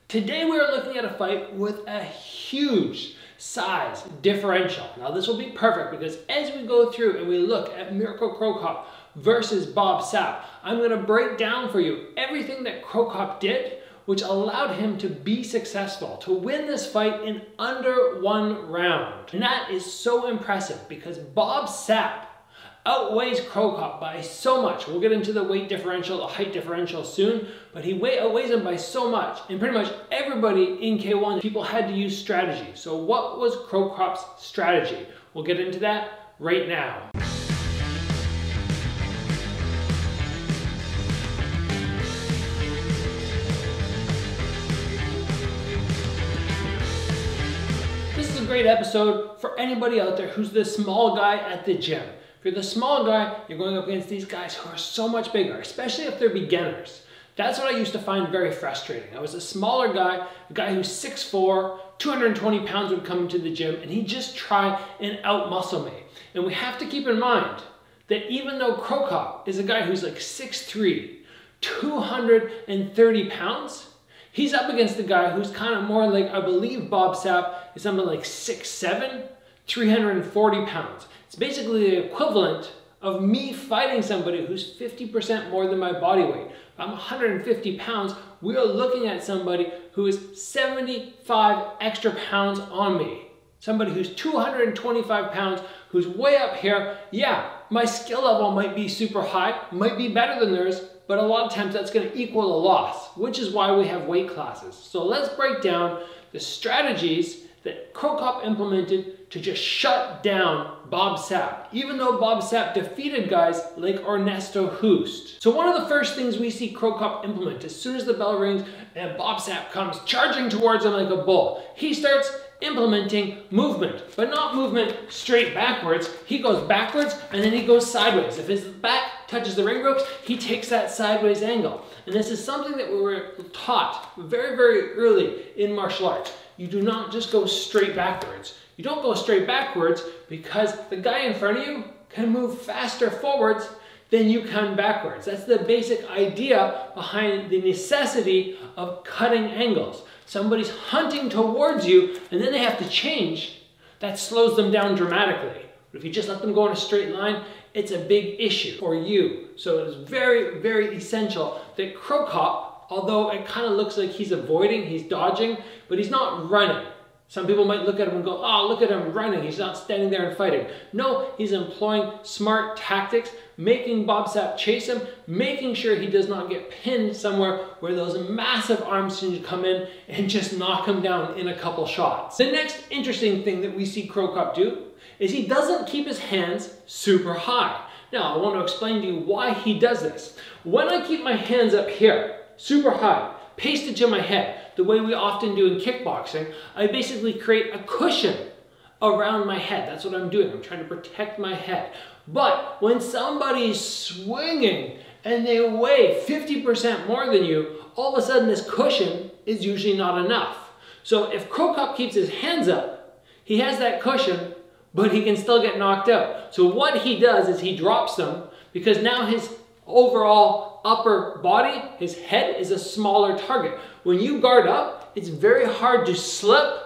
Today we are looking at a fight with a huge size differential. Now this will be perfect because as we go through and we look at Mirko Crocop versus Bob Sapp, I'm going to break down for you everything that Crocop did which allowed him to be successful, to win this fight in under 1 round. And that is so impressive because Bob Sapp outweighs Crocop by so much. We'll get into the weight differential, the height differential soon, but he outweighs him by so much. And pretty much everybody in K1, people had to use strategy. So what was Crocop's strategy? We'll get into that right now. This is a great episode for anybody out there who's the small guy at the gym. If you're the small guy, you're going up against these guys who are so much bigger, especially if they're beginners. That's what I used to find very frustrating. I was a smaller guy, a guy who's 6'4", 220 pounds would come into the gym and he'd just try and out-muscle me. And we have to keep in mind that even though Crocop is a guy who's like 6'3", 230 pounds, he's up against a guy who's kind of more like, I believe Bob Sapp is something like 6'7", 340 pounds. It's basically the equivalent of me fighting somebody who's 50% more than my body weight. If I'm 150 pounds, we are looking at somebody who is 75 extra pounds on me. Somebody who's 225 pounds, who's way up here. Yeah, my skill level might be super high, might be better than theirs, but a lot of times that's going to equal a loss, which is why we have weight classes. So let's break down the strategies that Crocop implemented to just shut down Bob Sapp, even though Bob Sapp defeated guys like Ernesto Hoost. So one of the first things we see Crocop implement as soon as the bell rings and Bob Sapp comes charging towards him like a bull, he starts implementing movement, but not movement straight backwards. He goes backwards and then he goes sideways. If his back touches the ring ropes, he takes that sideways angle. And this is something that we were taught very, very early in martial arts. You do not just go straight backwards. You don't go straight backwards because the guy in front of you can move faster forwards than you can backwards. That's the basic idea behind the necessity of cutting angles. Somebody's hunting towards you and then they have to change. That slows them down dramatically. But if you just let them go in a straight line, it's a big issue for you. So it is very, very essential that Crocop, although it kind of looks like he's avoiding, he's dodging, but he's not running. Some people might look at him and go, oh, look at him running. He's not standing there and fighting. No, he's employing smart tactics, making Bob Sapp chase him, making sure he does not get pinned somewhere where those massive arms can come in and just knock him down in a couple shots. The next interesting thing that we see Crocop do is he doesn't keep his hands super high. Now, I want to explain to you why he does this. When I keep my hands up here, super high, pasted to my head, the way we often do in kickboxing, I basically create a cushion around my head. That's what I'm doing. I'm trying to protect my head. But when somebody's swinging and they weigh 50% more than you, all of a sudden this cushion is usually not enough. So if Crocop keeps his hands up, he has that cushion, but he can still get knocked out. So what he does is he drops them because now his overall upper body, his head, is a smaller target. When you guard up, it's very hard to slip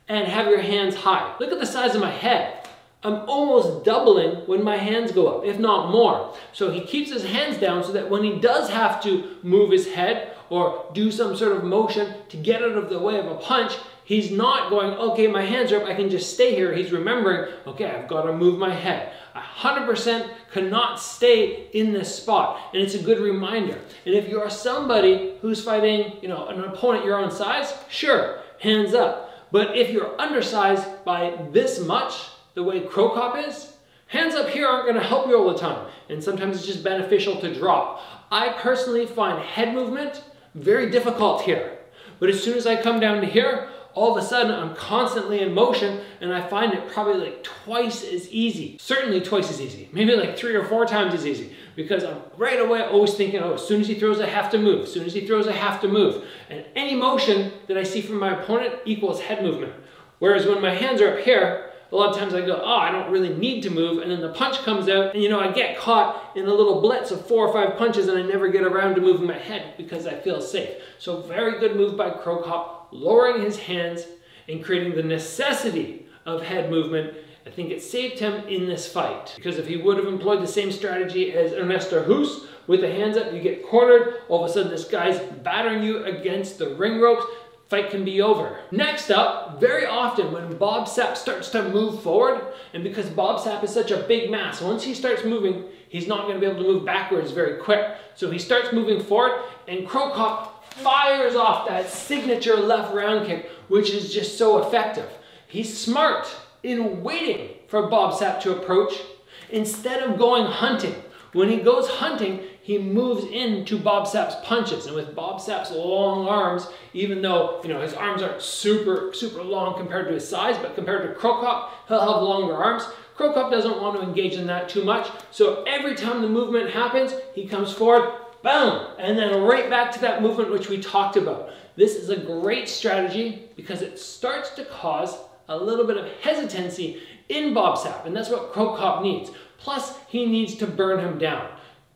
and have your hands high. Look at the size of my head. I'm almost doubling when my hands go up, if not more. So he keeps his hands down so that when he does have to move his head or do some sort of motion to get out of the way of a punch, he's not going, okay, my hands are up, I can just stay here. He's remembering, okay, I've got to move my head. 100% cannot stay in this spot. And it's a good reminder. And if you're somebody who's fighting, an opponent your own size, sure, hands up. But if you're undersized by this much, the way Crocop is, hands up here aren't going to help you all the time. And sometimes it's just beneficial to drop. I personally find head movement very difficult here. But as soon as I come down to here, all of a sudden I'm constantly in motion and I find it probably like twice as easy. Certainly twice as easy. Maybe like 3 or 4 times as easy. Because I'm right away always thinking, oh, as soon as he throws, I have to move. As soon as he throws, I have to move. And any motion that I see from my opponent equals head movement. Whereas when my hands are up here, a lot of times I go, oh, I don't really need to move, and then the punch comes out, and you know, I get caught in a little blitz of 4 or 5 punches, and I never get around to moving my head because I feel safe. So very good move by Crocop, lowering his hands and creating the necessity of head movement. I think it saved him in this fight, because if he would have employed the same strategy as Ernesto Hus, with the hands up, you get cornered, all of a sudden this guy's battering you against the ring ropes, fight can be over. Next up, very often when Bob Sapp starts to move forward, and because Bob Sapp is such a big mass, once he starts moving, he's not going to be able to move backwards very quick. So he starts moving forward, and Crocop fires off that signature left round kick, which is just so effective. He's smart in waiting for Bob Sapp to approach instead of going hunting. When he goes hunting, he moves into Bob Sapp's punches. And with Bob Sapp's long arms, even though, you know, his arms aren't super long compared to his size, but compared to Crocop, he'll have longer arms. Crocop doesn't want to engage in that too much. So every time the movement happens, he comes forward, boom, and then right back to that movement which we talked about. This is a great strategy because it starts to cause a little bit of hesitancy in Bob Sapp, and that's what Crocop needs. Plus, he needs to burn him down.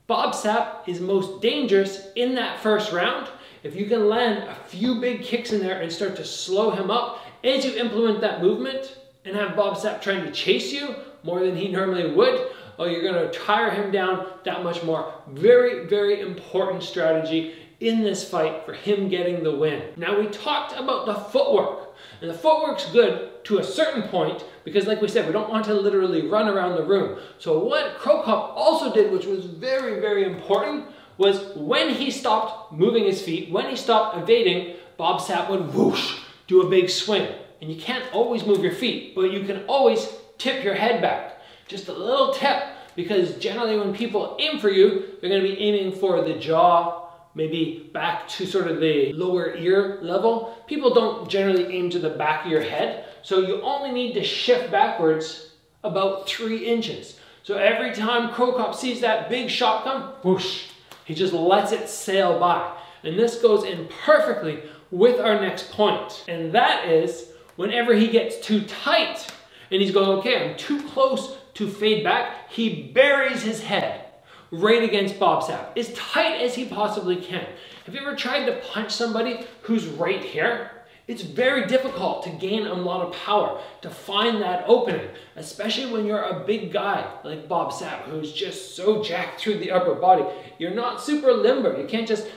Bob Sapp is most dangerous in that first round. If you can land a few big kicks in there and start to slow him up as you implement that movement and have Bob Sapp trying to chase you more than he normally would, oh, you're going to tire him down that much more. Very important strategy in this fight for him getting the win. Now, we talked about the footwork. And the footwork's good to a certain point because, like we said, we don't want to literally run around the room. So what Crocop also did, which was very important, was when he stopped moving his feet, when he stopped evading, Bob Sapp would whoosh, do a big swing. And you can't always move your feet, but you can always tip your head back. Just a little tip, because generally when people aim for you, they're going to be aiming for the jaw, maybe back to sort of the lower ear level. People don't generally aim to the back of your head, so you only need to shift backwards about 3 inches. So every time Crocop sees that big shot come, whoosh, he just lets it sail by. And this goes in perfectly with our next point. And that is whenever he gets too tight and he's going, okay, I'm too close to fade back, he buries his head right against Bob Sapp, as tight as he possibly can. Have you ever tried to punch somebody who's right here? It's very difficult to gain a lot of power, to find that opening, especially when you're a big guy like Bob Sapp, who's just so jacked through the upper body. You're not super limber. You can't just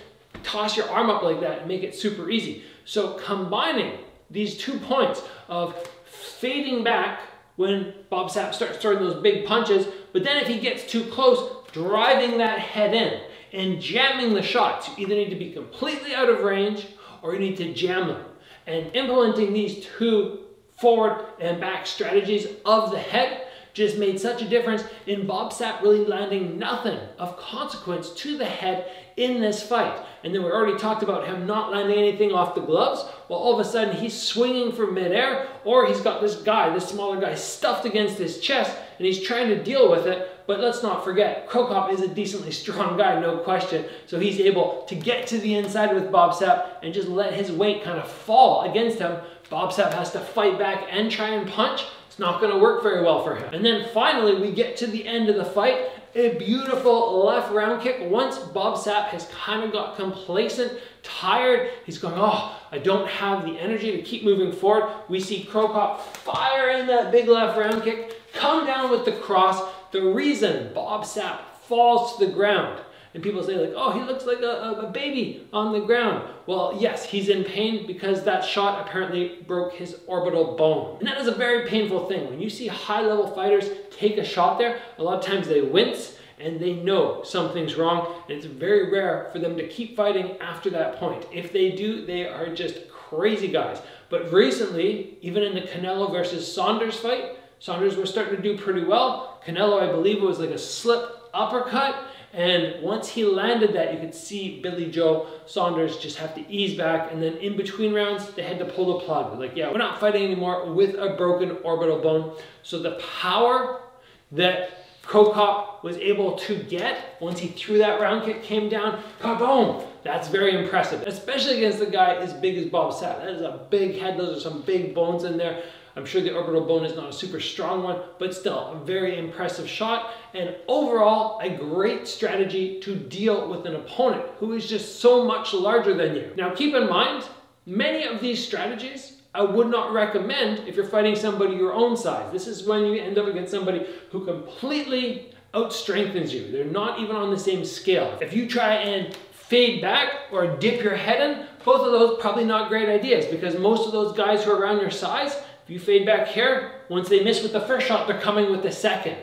toss your arm up like that and make it super easy. So combining these 2 points of fading back when Bob Sapp starts throwing those big punches, but then if he gets too close, driving that head in and jamming the shots. You either need to be completely out of range or you need to jam them. And implementing these 2 forward and back strategies of the head just made such a difference in Bob Sapp really landing nothing of consequence to the head in this fight. And then we already talked about him not landing anything off the gloves. Well, all of a sudden he's swinging from midair, or he's got this guy, this smaller guy, stuffed against his chest and he's trying to deal with it. But let's not forget, Crocop is a decently strong guy, no question. So he's able to get to the inside with Bob Sapp and just let his weight kind of fall against him. Bob Sapp has to fight back and try and punch. It's not going to work very well for him. And then finally, we get to the end of the fight. A beautiful left round kick. Once Bob Sapp has kind of got complacent, tired, he's going, oh, I don't have the energy to keep moving forward. We see Crocop fire in that big left round kick, come down with the cross. The reason Bob Sapp falls to the ground, and people say like, oh, he looks like a baby on the ground. Well, yes, he's in pain because that shot apparently broke his orbital bone. And that is a very painful thing. When you see high-level fighters take a shot there, a lot of times they wince and they know something's wrong, and it's very rare for them to keep fighting after that point. If they do, they are just crazy guys. But recently, even in the Canelo versus Saunders fight, Saunders was starting to do pretty well. Canelo, I believe it was like a slip uppercut. And once he landed that, you could see Billy Joe Saunders just have to ease back. And then in between rounds, they had to pull the plug. Like, yeah, we're not fighting anymore with a broken orbital bone. So the power that Crocop was able to get once he threw that round kick, came down, kaboom! That's very impressive, especially against a guy as big as Bob Sapp. That is a big head. Those are some big bones in there. I'm sure the orbital bone is not a super strong one, but still a very impressive shot. And overall, a great strategy to deal with an opponent who is just so much larger than you. Now keep in mind, many of these strategies I would not recommend if you're fighting somebody your own size. This is when you end up against somebody who completely outstrengthens you. They're not even on the same scale. If you try and fade back or dip your head in, both of those probably not great ideas, because most of those guys who are around your size, if you fade back here, once they miss with the first shot, they're coming with the second.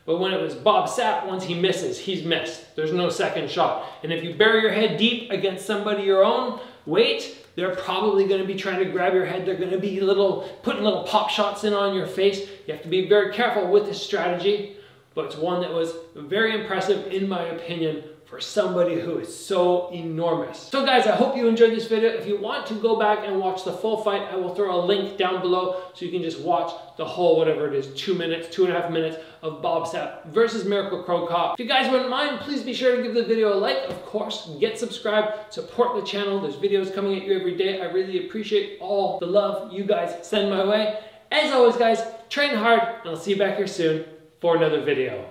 But when it was Bob Sapp, once he misses, he's missed. There's no second shot. And if you bury your head deep against somebody your own weight, they're probably going to be trying to grab your head. They're going to be putting little pop shots in on your face. You have to be very careful with this strategy, but it's one that was very impressive in my opinion for somebody who is so enormous. So guys, I hope you enjoyed this video. If you want to go back and watch the full fight, I will throw a link down below so you can just watch the whole, whatever it is, 2 minutes, 2.5 minutes of Bob Sapp versus Mirko Crocop. If you guys wouldn't mind, please be sure to give the video a like. Of course, get subscribed, support the channel. There's videos coming at you every day. I really appreciate all the love you guys send my way. As always guys, train hard, and I'll see you back here soon for another video.